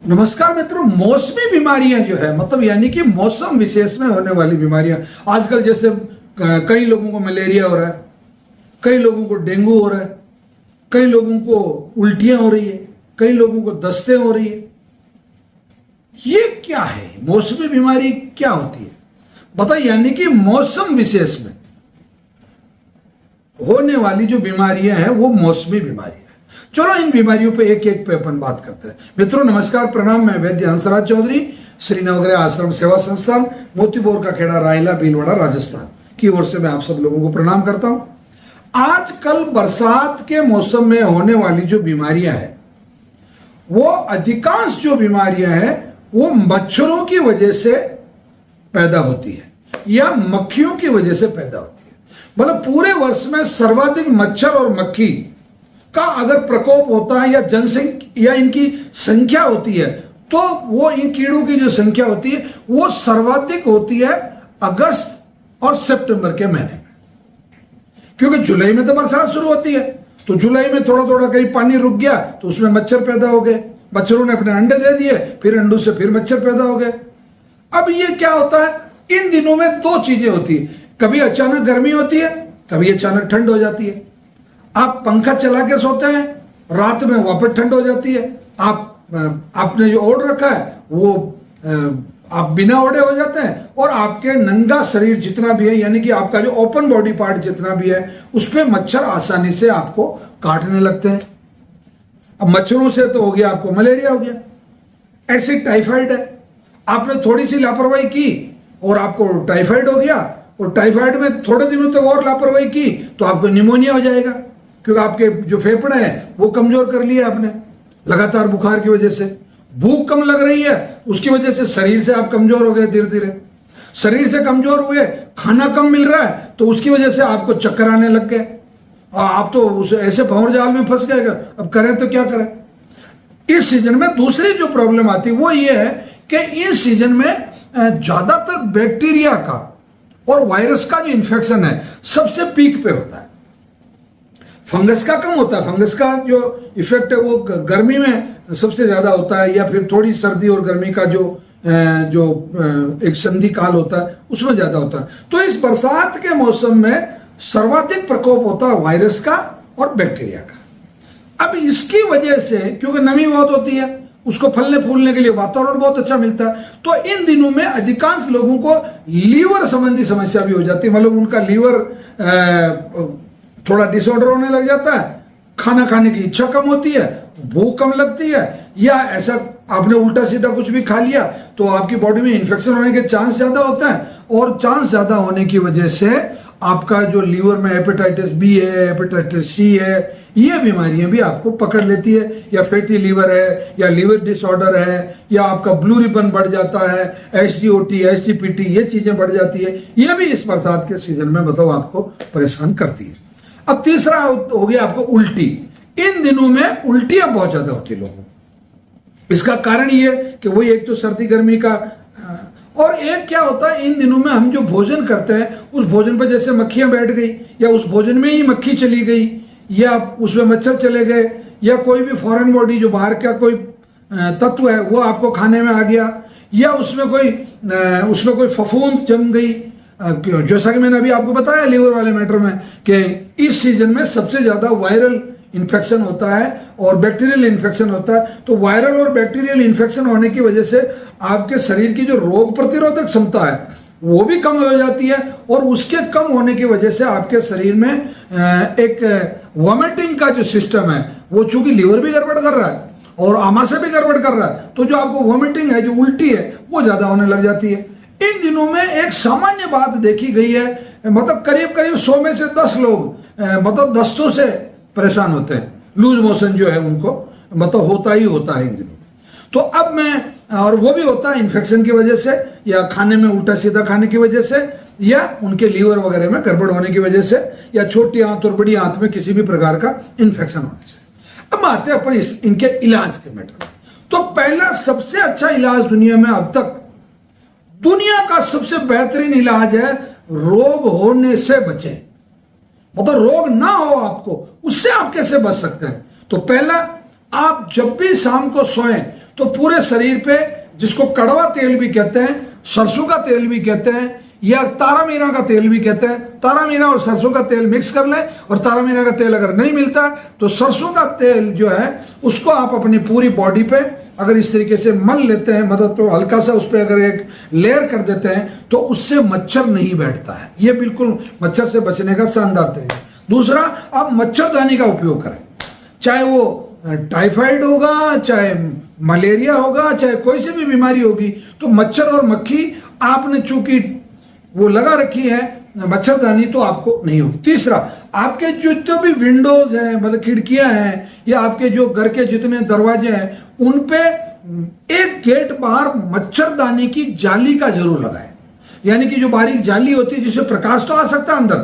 नमस्कार मित्रों, मौसमी बीमारियां जो है मतलब यानी कि मौसम विशेष में होने वाली बीमारियां, आजकल जैसे कई लोगों को मलेरिया हो रहा है, कई लोगों को डेंगू हो रहा है, कई लोगों को उल्टियां हो रही है, कई लोगों को दस्ते हो रही है। ये क्या है? मौसमी बीमारी क्या होती है बताइए। यानी कि मौसम विशेष में होने वाली जो बीमारियां हैं वो मौसमी बीमारी है। चलो इन बीमारियों पे एक एक पे अपन बात करते हैं। मित्रों नमस्कार, प्रणाम। मैं वैद्य हंसराज चौधरी, श्री नवग्रह आश्रम सेवा संस्थान, मोतीबोर का खेड़ा, रायला, भीलवाड़ा, राजस्थान की ओर से मैं आप सब लोगों को प्रणाम करता हूं। आजकल बरसात के मौसम में होने वाली जो बीमारियां हैं वो अधिकांश जो बीमारियां हैं वो मच्छरों की वजह से पैदा होती है या मक्खियों की वजह से पैदा होती है। मतलब पूरे वर्ष में सर्वाधिक मच्छर और मक्खी का अगर प्रकोप होता है या जनसंख्या या इनकी संख्या होती है तो वो इन कीड़ों की जो संख्या होती है वो सर्वाधिक होती है अगस्त और सितंबर के महीने में, क्योंकि जुलाई में तो बरसात शुरू होती है। तो जुलाई में थोड़ा थोड़ा कहीं पानी रुक गया तो उसमें मच्छर पैदा हो गए, मच्छरों ने अपने अंडे दे दिए, फिर अंडों से फिर मच्छर पैदा हो गए। अब ये क्या होता है, इन दिनों में दो चीजें होती है, कभी अचानक गर्मी होती है, कभी अचानक ठंड हो जाती है। आप पंखा चला के सोते हैं, रात में वापस ठंड हो जाती है। आपने जो ओढ़ रखा है वो आप बिना ओढ़े हो जाते हैं और आपके नंगा शरीर जितना भी है यानी कि आपका जो ओपन बॉडी पार्ट जितना भी है उस पर मच्छर आसानी से आपको काटने लगते हैं। अब मच्छरों से तो हो गया आपको मलेरिया हो गया, ऐसे टाइफाइड है, आपने थोड़ी सी लापरवाही की और आपको टाइफाइड हो गया, और टाइफाइड में थोड़े दिनों तक और लापरवाही की तो आपको निमोनिया हो जाएगा, क्योंकि आपके जो फेफड़े हैं वो कमजोर कर लिए आपने लगातार बुखार की वजह से। भूख कम लग रही है उसकी वजह से शरीर से आप कमजोर हो गए, धीरे धीरे शरीर से कमजोर हुए, खाना कम मिल रहा है तो उसकी वजह से आपको चक्कर आने लग गए और आप तो उस ऐसे भंवर जाल में फंस गए। अब करें तो क्या करें। इस सीजन में दूसरी जो प्रॉब्लम आती है वो ये है कि इस सीजन में ज्यादातर बैक्टीरिया का और वायरस का जो इन्फेक्शन है सबसे पीक पे होता है। फंगस का कम होता है, फंगस का जो इफेक्ट है वो गर्मी में सबसे ज्यादा होता है, या फिर थोड़ी सर्दी और गर्मी का जो एक संधि काल होता है उसमें ज्यादा होता है। तो इस बरसात के मौसम में सर्वाधिक प्रकोप होता है वायरस का और बैक्टीरिया का। अब इसकी वजह से क्योंकि नमी बहुत होती है, उसको फलने फूलने के लिए वातावरण बहुत अच्छा मिलता है, तो इन दिनों में अधिकांश लोगों को लीवर संबंधी समस्या भी हो जाती है। मतलब उनका लीवर थोड़ा डिसऑर्डर होने लग जाता है, खाना खाने की इच्छा कम होती है, भूख कम लगती है, या ऐसा आपने उल्टा सीधा कुछ भी खा लिया तो आपकी बॉडी में इन्फेक्शन होने के चांस ज्यादा होता है, और चांस ज्यादा होने की वजह से आपका जो लीवर में हेपेटाइटिस बी है, हेपेटाइटिस सी है, ये बीमारियां भी आपको पकड़ लेती है, या फैटी लीवर है, या लीवर डिसऑर्डर है, या आपका ब्लू रिबन बढ़ जाता है, SGOT, SGPT, ये चीजें बढ़ जाती है। ये भी इस बरसात के सीजन में मतलब आपको परेशान करती है। अब तीसरा हो गया आपको उल्टी। इन दिनों में उल्टियां बहुत ज्यादा होती है लोगों को। इसका कारण ये कि वही एक तो सर्दी गर्मी का, और एक क्या होता है इन दिनों में हम जो भोजन करते हैं उस भोजन पर जैसे मक्खियां बैठ गई, या उस भोजन में ही मक्खी चली गई, या उसमें मच्छर चले गए, या कोई भी फॉरेन बॉडी जो बाहर का कोई तत्व है वो आपको खाने में आ गया, या उसमें कोई फफूंद जम गई। जैसा कि मैंने अभी आपको बताया लीवर वाले मैटर में कि इस सीजन में सबसे ज्यादा वायरल इन्फेक्शन होता है और बैक्टीरियल इन्फेक्शन होता है। तो वायरल और बैक्टीरियल इन्फेक्शन होने की वजह से आपके शरीर की जो रोग प्रतिरोधक क्षमता है वो भी कम हो जाती है, और उसके कम होने की वजह से आपके शरीर में एक वॉमिटिंग का जो सिस्टम है वो, चूंकि लीवर भी गड़बड़ कर रहा है और आमाशय भी गड़बड़ कर रहा है, तो जो आपको वॉमिटिंग है, जो उल्टी है, वो ज्यादा होने लग जाती है। इन दिनों में एक सामान्य बात देखी गई है, मतलब करीब करीब 100 में से 10 लोग मतलब दस्तों से परेशान होते हैं। लूज मोशन जो है उनको मतलब होता ही होता है इन दिनों में। तो अब और वो भी होता है इन्फेक्शन की वजह से, या खाने में उल्टा सीधा खाने की वजह से, या उनके लीवर वगैरह में गड़बड़ होने की वजह से, या छोटी आंत और बड़ी आंत में किसी भी प्रकार का इन्फेक्शन होने से। अब आते हैं अपन इनके इलाज के मैटर में। तो पहला सबसे अच्छा इलाज दुनिया में अब तक, दुनिया का सबसे बेहतरीन इलाज है रोग होने से बचें। मतलब रोग ना हो आपको, उससे आप कैसे बच सकते हैं। तो पहला, आप जब भी शाम को सोएं तो पूरे शरीर पे, जिसको कड़वा तेल भी कहते हैं, सरसों का तेल भी कहते हैं, या तारा मीरा का तेल भी कहते हैं, तारा मीरा और सरसों का तेल मिक्स कर लें। और तारा मीरा का तेल अगर नहीं मिलता है तो सरसों का तेल जो है उसको आप अपनी पूरी बॉडी पे अगर इस तरीके से मल लेते हैं, मतलब तो हल्का सा उस पर अगर एक लेयर कर देते हैं तो उससे मच्छर नहीं बैठता है। ये बिल्कुल मच्छर से बचने का शानदार तरीका। दूसरा, आप मच्छरदानी का उपयोग करें, चाहे वो टाइफाइड होगा, चाहे मलेरिया होगा, चाहे कोई सी भी बीमारी होगी, तो मच्छर और मक्खी आपने चूंकि वो लगा रखी है मच्छरदानी, तो आपको नहीं होगी। तीसरा, आपके जितने भी विंडोज हैं, मतलब खिड़कियां हैं, या आपके जो घर के जितने दरवाजे हैं, उन पे एक गेट बाहर मच्छरदानी की जाली का जरूर लगाएं। यानी कि जो बारीक जाली होती है जिससे प्रकाश तो आ सकता है अंदर,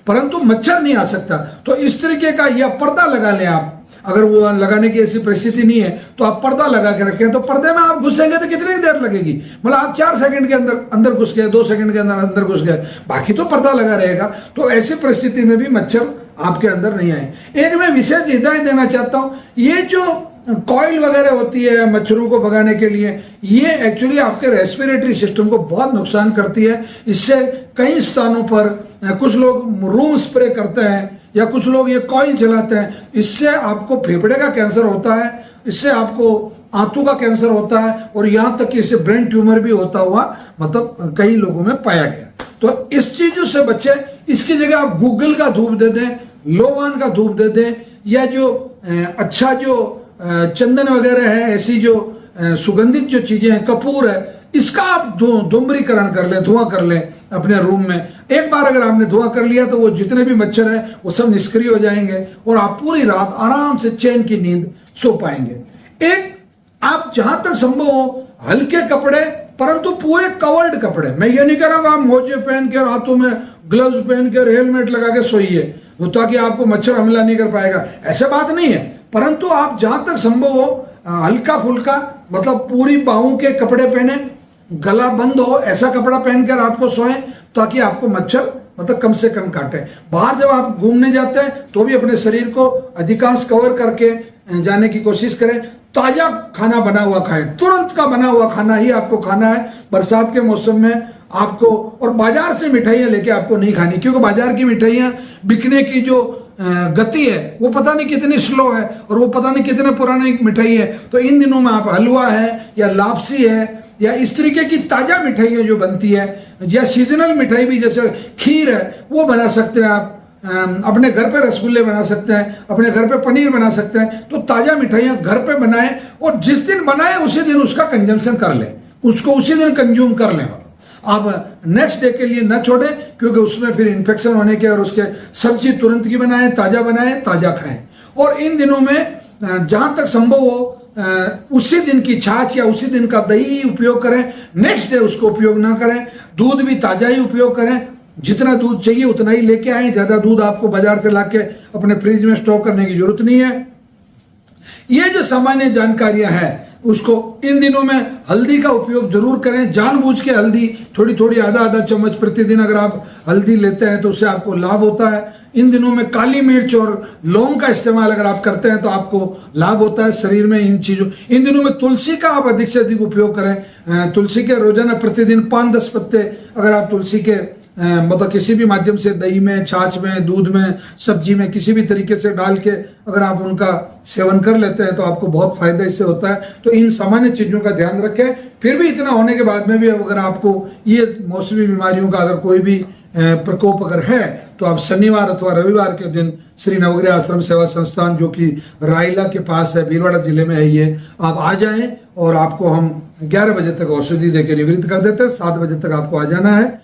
परंतु मच्छर नहीं आ सकता। तो इस तरीके का या पर्दा लगा लें आप, अगर वो लगाने की ऐसी परिस्थिति नहीं है तो आप पर्दा लगा के रखें। तो पर्दे में आप घुसेंगे तो कितनी देर लगेगी, मतलब आप 4 सेकंड के अंदर अंदर घुस गए, 2 सेकंड के अंदर अंदर घुस गए, बाकी तो पर्दा लगा रहेगा। तो ऐसी परिस्थिति में भी मच्छर आपके अंदर नहीं आए। एक मैं विशेष हिदायत देना चाहता हूं, ये जो कॉइल वगैरह होती है मच्छरों को भगाने के लिए, ये एक्चुअली आपके रेस्पिरेटरी सिस्टम को बहुत नुकसान करती है। इससे कई स्थानों पर कुछ लोग रूम स्प्रे करते हैं या कुछ लोग ये कॉइल चलाते हैं, इससे आपको फेफड़े का कैंसर होता है, इससे आपको आंतों का कैंसर होता है, और यहाँ तक कि इससे ब्रेन ट्यूमर भी होता हुआ मतलब कई लोगों में पाया गया। तो इस चीजों से बचे। इसकी जगह आप गूगल का धूप दे दें, लोबान का धूप दे दें, या जो अच्छा जो चंदन वगैरह है, ऐसी जो सुगंधित जो चीजें हैं, कपूर है, इसका आप धूम्रीकरण कर लें, धुआं कर लें अपने रूम में। एक बार अगर आपने धुआं कर लिया तो वो जितने भी मच्छर हैं वो सब निष्क्रिय हो जाएंगे और आप पूरी रात आराम से चैन की नींद सो पाएंगे। एक, आप जहां तक संभव हो हल्के कपड़े, परंतु पूरे कवर्ड कपड़े, मैं ये नहीं कह रहा हूं आप मोजे पहन के, हाथों में ग्लव्स पहन के, हेलमेट लगा के सोइए, ताकि आपको मच्छर हमला नहीं कर पाएगा, ऐसा बात नहीं है। परंतु आप जहां तक संभव हो हल्का फुल्का, मतलब पूरी बाहों के कपड़े पहने, गला बंद हो ऐसा कपड़ा पहन कर रात को सोएं, ताकि आपको मच्छर मतलब कम से कम काटे। बाहर जब आप घूमने जाते हैं तो भी अपने शरीर को अधिकांश कवर करके जाने की कोशिश करें। ताजा खाना बना हुआ खाएं, तुरंत का बना हुआ खाना ही आपको खाना है बरसात के मौसम में आपको। और बाजार से मिठाइयां लेके आपको नहीं खानी, क्योंकि बाजार की मिठाइयां बिकने की जो गति है वो पता नहीं कितनी स्लो है, और वो पता नहीं कितने पुरानी मिठाई है। तो इन दिनों में आप हलवा है या लापसी है या इस तरीके की ताजा मिठाइयाँ जो बनती है, या सीजनल मिठाई भी जैसे खीर है वो बना सकते हैं आप, अपने घर पे रसगुल्ले बना सकते हैं, अपने घर पे पनीर बना सकते हैं। तो ताजा मिठाइयाँ घर पे बनाएं, और जिस दिन बनाएं उसी दिन उसका कंजम्पशन कर लें, उसको उसी दिन कंज्यूम कर लें। आप नेक्स्ट डे के लिए न छोड़ें, क्योंकि उसमें फिर इन्फेक्शन होने के, और उसके सब्जी तुरंत की बनाएं, ताजा खाएं। और इन दिनों में जहां तक संभव हो उसी दिन की छाछ या उसी दिन का दही उपयोग करें, नेक्स्ट डे उसको उपयोग ना करें। दूध भी ताजा ही उपयोग करें, जितना दूध चाहिए उतना ही लेके आए, ज्यादा दूध आपको बाजार से लाके अपने फ्रिज में स्टोर करने की जरूरत नहीं है। ये जो सामान्य जानकारियां हैं उसको इन दिनों में हल्दी का उपयोग जरूर करें, जानबूझ के हल्दी थोड़ी थोड़ी आधा चम्मच प्रतिदिन अगर आप हल्दी लेते हैं तो उससे आपको लाभ होता है। इन दिनों में काली मिर्च और लौंग का इस्तेमाल अगर आप करते हैं तो आपको लाभ होता है शरीर में इन चीजों। इन दिनों में तुलसी का आप अधिक से अधिक उपयोग करें। तुलसी के रोजाना प्रतिदिन 5-10 पत्ते अगर आप तुलसी के मतलब किसी भी माध्यम से दही में, छाछ में, दूध में, सब्जी में किसी भी तरीके से डाल के अगर आप उनका सेवन कर लेते हैं तो आपको बहुत फायदा इससे होता है। तो इन सामान्य चीजों का ध्यान रखें। फिर भी इतना होने के बाद में भी अगर आपको ये मौसमी बीमारियों का अगर कोई भी प्रकोप अगर है तो आप शनिवार अथवा रविवार के दिन श्री नवग्रह आश्रम सेवा संस्थान जो कि रायला के पास है, भीलवाड़ा जिले में है, ये आप आ जाएं और आपको हम 11 बजे तक औषधि देकर निवृत्त कर देते हैं। 7 बजे तक आपको आ जाना है।